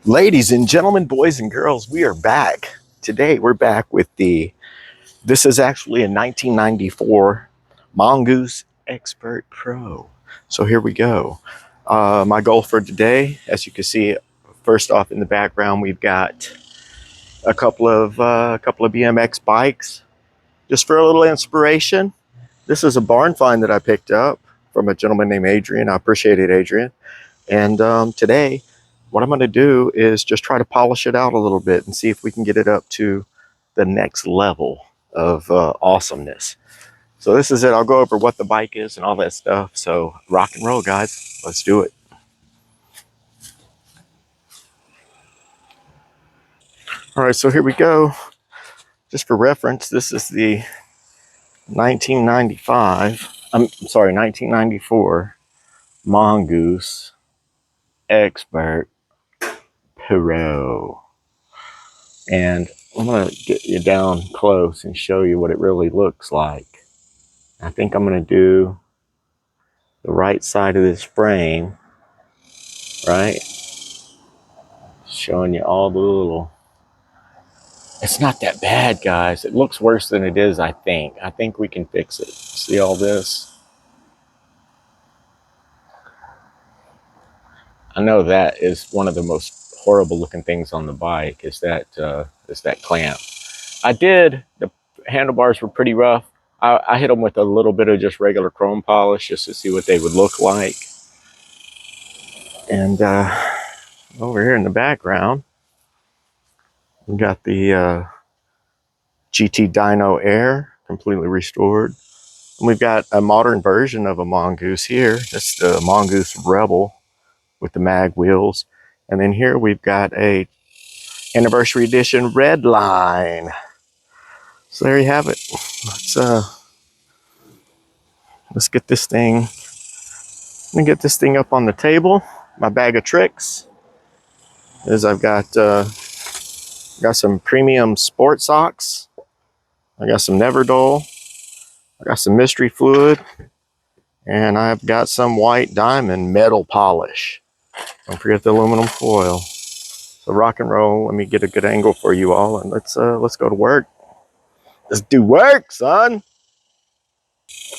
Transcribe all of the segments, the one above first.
Ladies and gentlemen, boys and girls, we are back. Today we're back with this is actually a 1994 Mongoose Expert Pro. So here we go. My goal for today, as you can see, first off in the background, we've got a couple of BMX bikes, just for a little inspiration. This is a barn find that I picked up from a gentleman named Adrian. I appreciate it, Adrian. And today, what I'm going to do is just try to polish it out a little bit and see if we can get it up to the next level of awesomeness. So this is it. I'll go over what the bike is and all that stuff. So rock and roll, guys. Let's do it. All right, so here we go. Just for reference, this is the 1994 Mongoose Expert Pro. And I'm going to get you down close and show you what it really looks like. I think I'm going to do the right side of this frame, right? Showing you all the little... It's not that bad, guys. It looks worse than it is, I think. I think we can fix it. See all this? I know that is one of the most horrible looking things on the bike is that clamp. The handlebars were pretty rough. I hit them with a little bit of just regular chrome polish just to see what they would look like. And over here in the background, we got the GT Dyno Air, completely restored. And we've got a modern version of a Mongoose here. That's the Mongoose Rebel with the mag wheels. And then here we've got a anniversary edition red line. So there you have it. Let's get this thing. Let me get this thing up on the table. My bag of tricks is I've got some premium sport socks. I got some Neverdole. I got some mystery fluid, and I've got some white diamond metal polish. Don't forget the aluminum foil. So rock and roll. Let me get a good angle for you all, and let's go to work. Let's do work, son.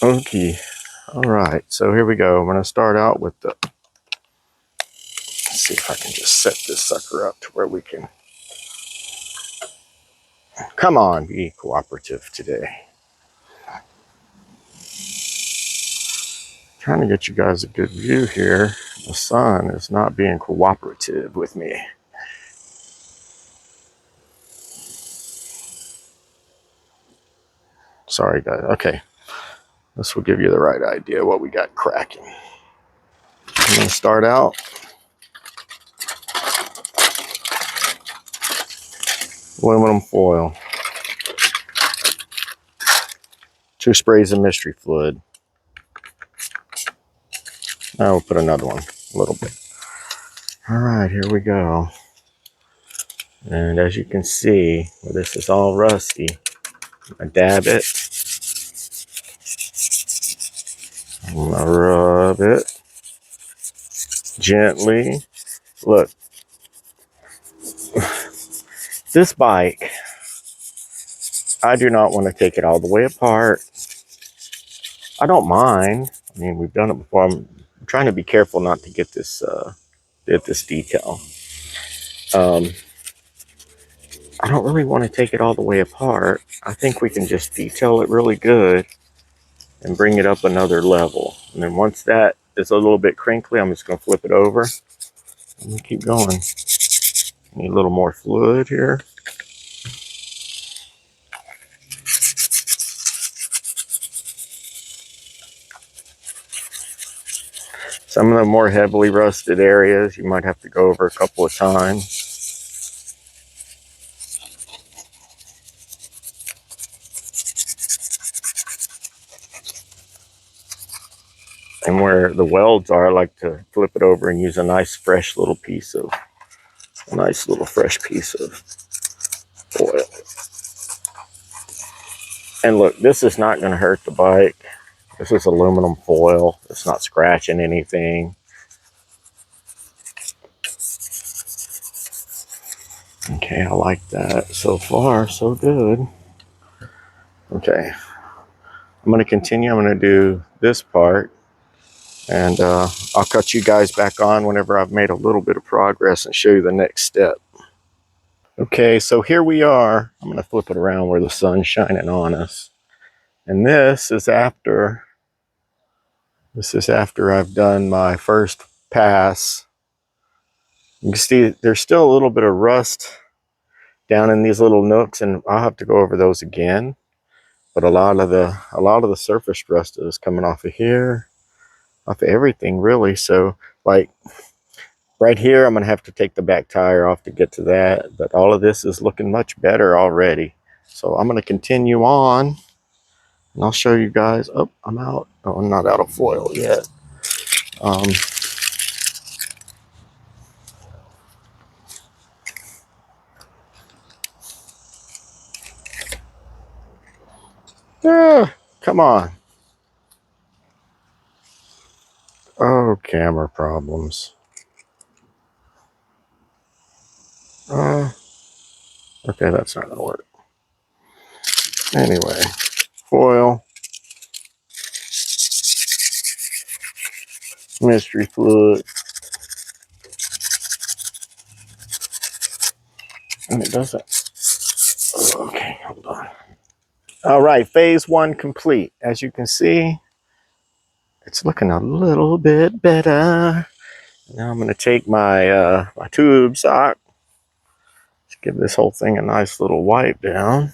Okay. All right. So here we go. I'm gonna start out with the. Let's see if I can just set this sucker up to where we can. Come on, be cooperative today. Trying to get you guys a good view here. The sun is not being cooperative with me. Sorry, guys. Okay. This will give you the right idea what we got cracking. I'm going to start out aluminum foil, 2 sprays of mystery fluid. Now we'll put another one, a little bit. All right, here we go. And as you can see, well, this is all rusty. I dab it. I'm gonna rub it gently. Look, this bike, I do not want to take it all the way apart. I don't mind. I mean, we've done it before. I'm trying to be careful not to get this detail. I don't really want to take it all the way apart. I think we can just detail it really good and bring it up another level. And then once that is a little bit crinkly, I'm just going to flip it over. I'm going to keep going. Need a little more fluid here. Some of the more heavily rusted areas, you might have to go over a couple of times. And where the welds are, I like to flip it over and use a nice fresh little piece of oil. And look, this is not going to hurt the bike. This is aluminum foil. It's not scratching anything. Okay, I like that. So far, so good. Okay, I'm going to continue. I'm going to do this part, and I'll cut you guys back on whenever I've made a little bit of progress and show you the next step. Okay, so here we are. I'm going to flip it around where the sun's shining on us. And this is after I've done my first pass. You can see there's still a little bit of rust down in these little nooks, and I'll have to go over those again. But a lot of the surface rust is coming off of here, off of everything really. So like right here, I'm gonna have to take the back tire off to get to that. But all of this is looking much better already. So I'm gonna continue on, and I'll show you guys. Oh, I'm out. Oh, I'm not out of foil yet. Um, Come on. Oh, camera problems. Okay, that's not gonna work. Anyway, foil, mystery fluid, and it doesn't. Oh, okay, hold on. All right, phase one complete. As you can see, it's looking a little bit better. Now I'm gonna take my my tube sock. Let's give this whole thing a nice little wipe down.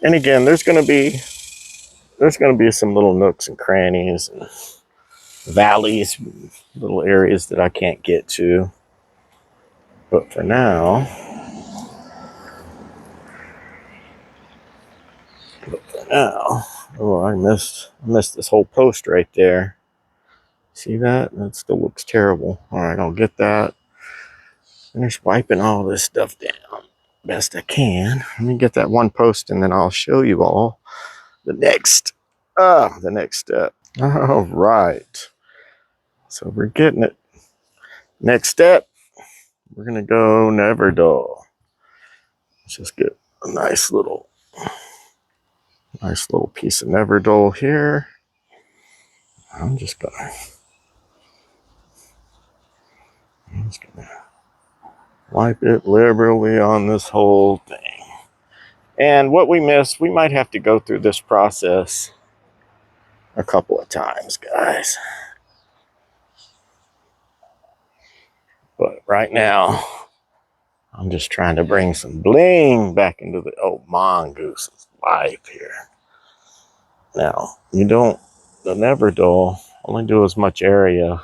And again, there's gonna be some little nooks and crannies and valleys, little areas that I can't get to. But for now, oh, I missed this whole post right there. See that? That still looks terrible. All right, I'll get that. Finish wiping all this stuff down best I can. Let me get that one post, and then I'll show you all the next step. All right. So we're getting it. Next step, we're gonna go never dull. Let's just get a nice little piece of never dull here. I'm just gonna wipe it liberally on this whole thing. And what we missed, we might have to go through this process a couple of times, guys. But right now, I'm just trying to bring some bling back into the old Mongoose's life here. Now, the never dull, only do as much area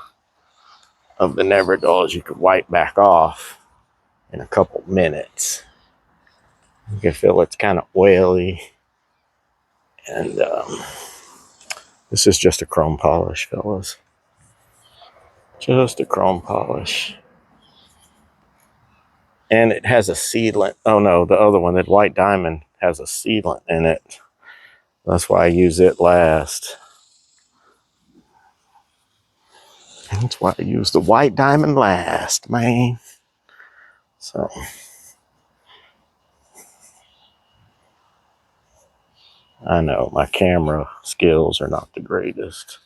of the never dull as you could wipe back off in a couple minutes. You can feel it's kind of oily. And this is just a chrome polish, fellas. Just a chrome polish. And it has a sealant. Oh no, the other one, that white diamond, has a sealant in it. That's why I use it last. That's why I use the white diamond last, man. So I know my camera skills are not the greatest.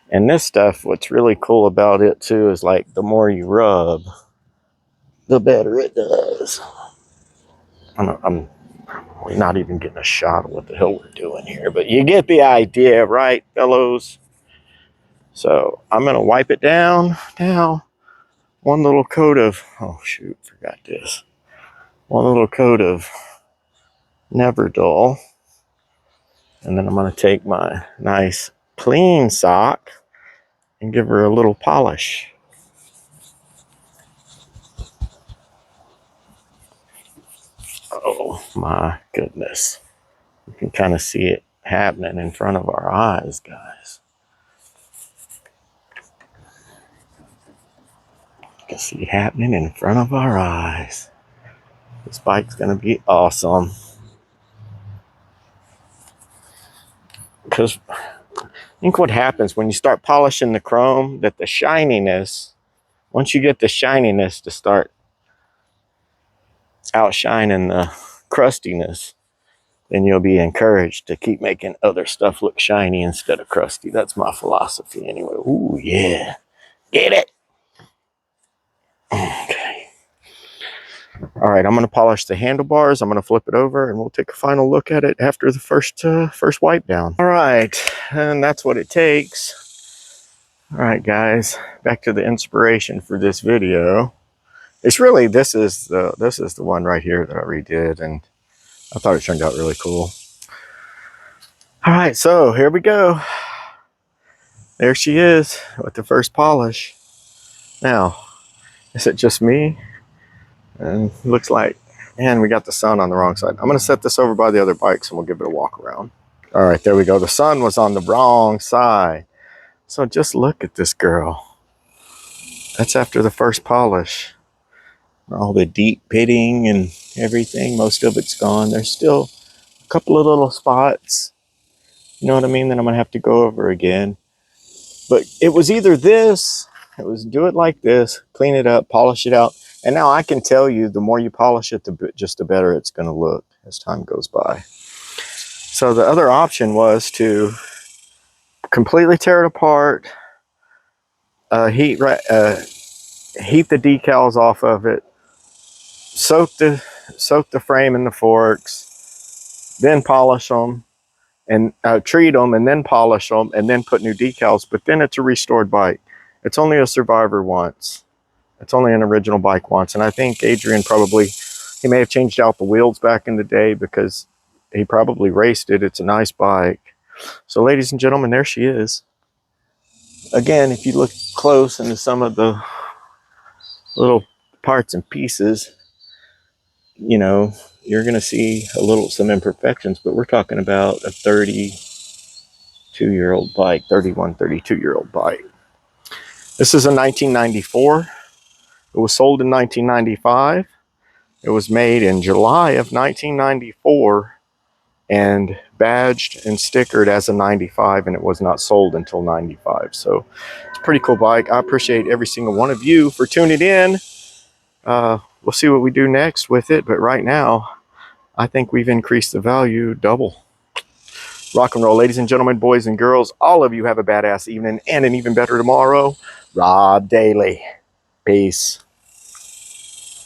And this stuff, what's really cool about it too is like the more you rub, the better it does. I'm probably not even getting a shot of what the hell we're doing here, but you get the idea, right, fellows? So I'm gonna wipe it down. Now, one little coat of, oh shoot, forgot this. One little coat of Never Dull. And then I'm gonna take my nice clean sock and give her a little polish. Oh my goodness. You can kind of see it happening in front of our eyes, guys. You can see it happening in front of our eyes. This bike's gonna be awesome. Because think what happens when you start polishing the chrome, that the shininess, once you get the shininess to start outshining the crustiness, then you'll be encouraged to keep making other stuff look shiny instead of crusty. That's my philosophy anyway. Ooh, yeah. Get it? Okay. All right, I'm going to polish the handlebars. I'm going to flip it over, and we'll take a final look at it after the first wipe down. All right, and that's what it takes. All right, guys, back to the inspiration for this video. It's really, this is the one right here that I redid, and I thought it turned out really cool. All right, so here we go. There she is with the first polish. Now, is it just me? And looks like, man, we got the sun on the wrong side. I'm going to set this over by the other bikes and we'll give it a walk around. All right, there we go. The sun was on the wrong side. So just look at this girl. That's after the first polish. All the deep pitting and everything, most of it's gone. There's still a couple of little spots, you know what I mean, that I'm going to have to go over again. But it was either this, it was do it like this, clean it up, polish it out. And now I can tell you, the more you polish it, just the better it's going to look as time goes by. So the other option was to completely tear it apart, heat the decals off of it, soak the frame and the forks, then polish them, and treat them, and then polish them, and then put new decals. But then it's a restored bike. It's only a survivor once. It's only an original bike once. And I think Adrian probably, he may have changed out the wheels back in the day because he probably raced it. It's a nice bike. So ladies and gentlemen, there she is. Again, if you look close into some of the little parts and pieces, you know, you're going to see some imperfections, but we're talking about a 32-year-old bike, 32-year-old bike. This is a 1994. It was sold in 1995. It was made in July of 1994 and badged and stickered as a 95, and it was not sold until 95. So it's a pretty cool bike. I appreciate every single one of you for tuning in. We'll see what we do next with it, but right now, I think we've increased the value double. Rock and roll, ladies and gentlemen, boys and girls. All of you have a badass evening and an even better tomorrow. Rob Daly. Peace.